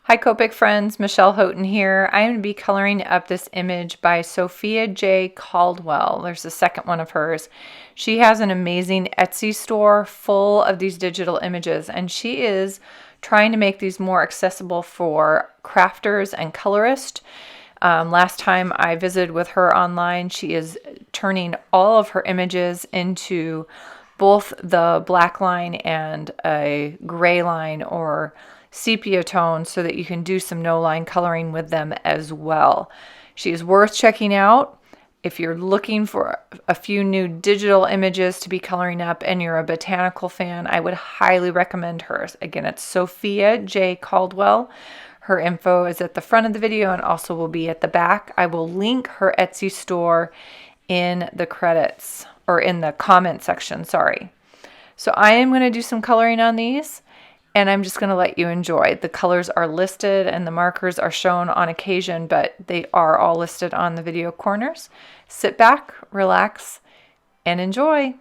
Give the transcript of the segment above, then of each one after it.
Hi Copic friends, Michelle Houghton here. I am going to be coloring up this image by Sophia J Caldwell. There's the second one of hers. She has an amazing Etsy store full of these digital images, and she is trying to make these more accessible for crafters and colorists. Last time I visited with her online, she is turning all of her images into both the black line and a gray line or sepia tone so that you can do some no line coloring with them as well. She is worth checking out. If you're looking for a few new digital images to be coloring up and you're a botanical fan, I would highly recommend hers. Again, it's Sophia J Caldwell. Her info is at the front of the video and also will be at the back. I will link her Etsy store in the credits or in the comment section, sorry. So I am going to do some coloring on these and I'm just going to let you enjoy. The colors are listed and the markers are shown on occasion, but they are all listed on the video corners. Sit back, relax, and enjoy.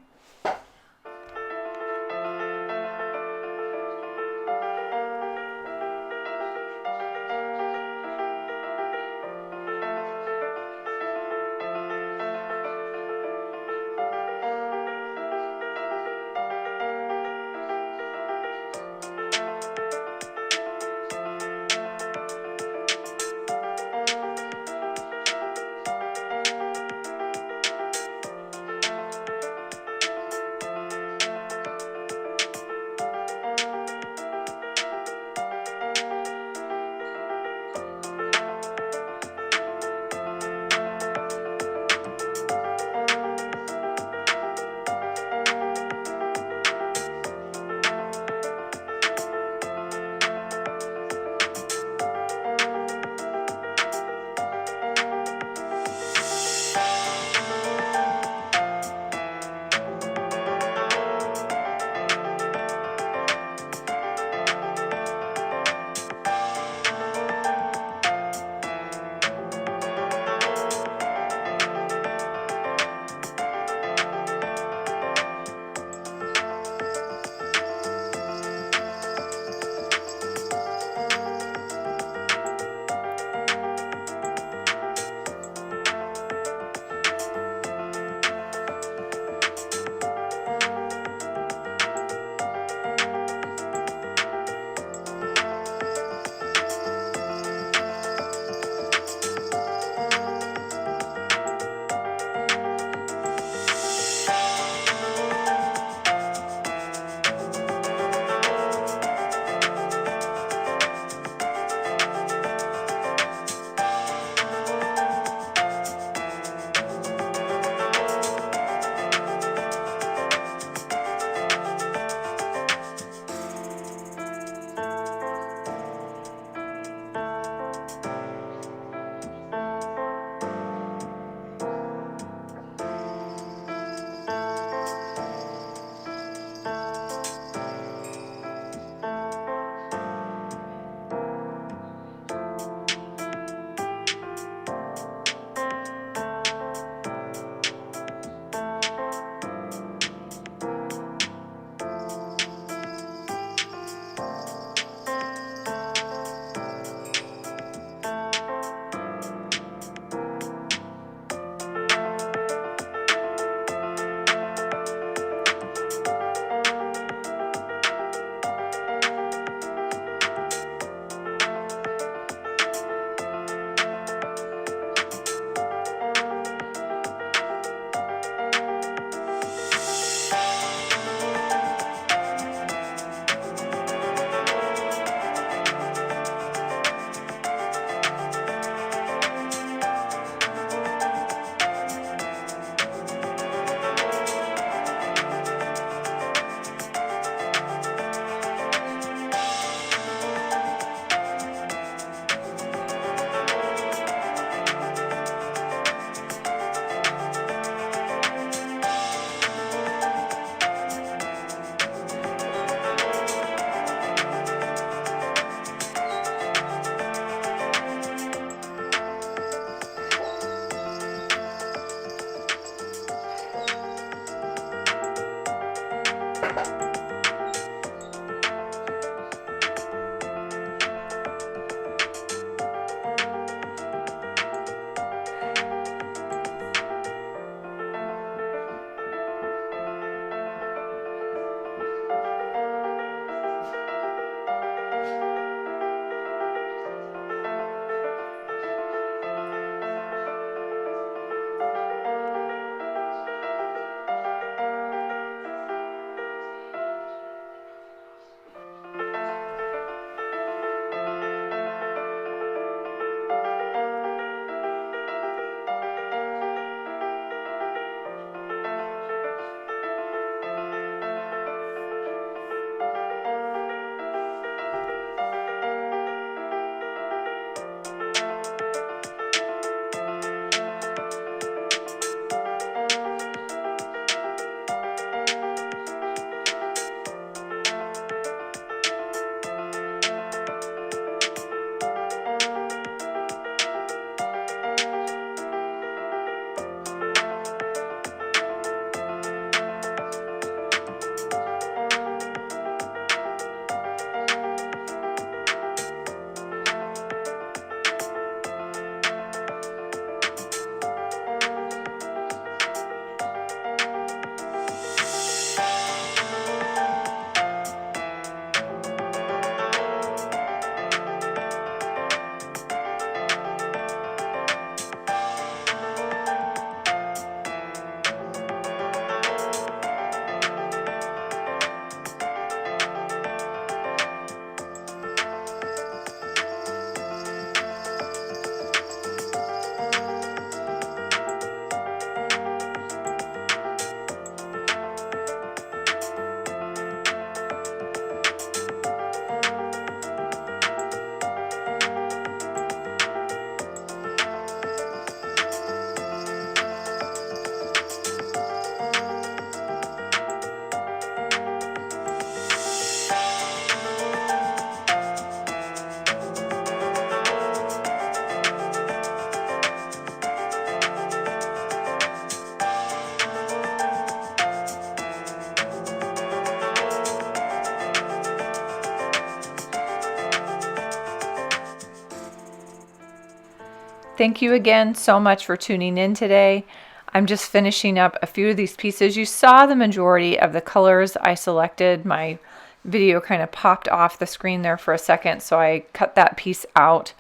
Thank you again so much for tuning in today. I'm just finishing up a few of these pieces. You saw the majority of the colors I selected. My video kind of popped off the screen there for a second, so I cut that piece out.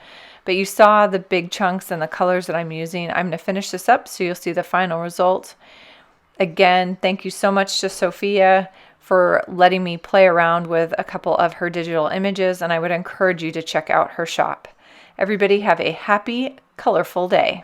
But you saw the big chunks and the colors that I'm using. I'm going to finish this up so you'll see the final result. Again, thank you so much to Sophia for letting me play around with a couple of her digital images, and I would encourage you to check out her shop. Everybody have a happy, colorful day.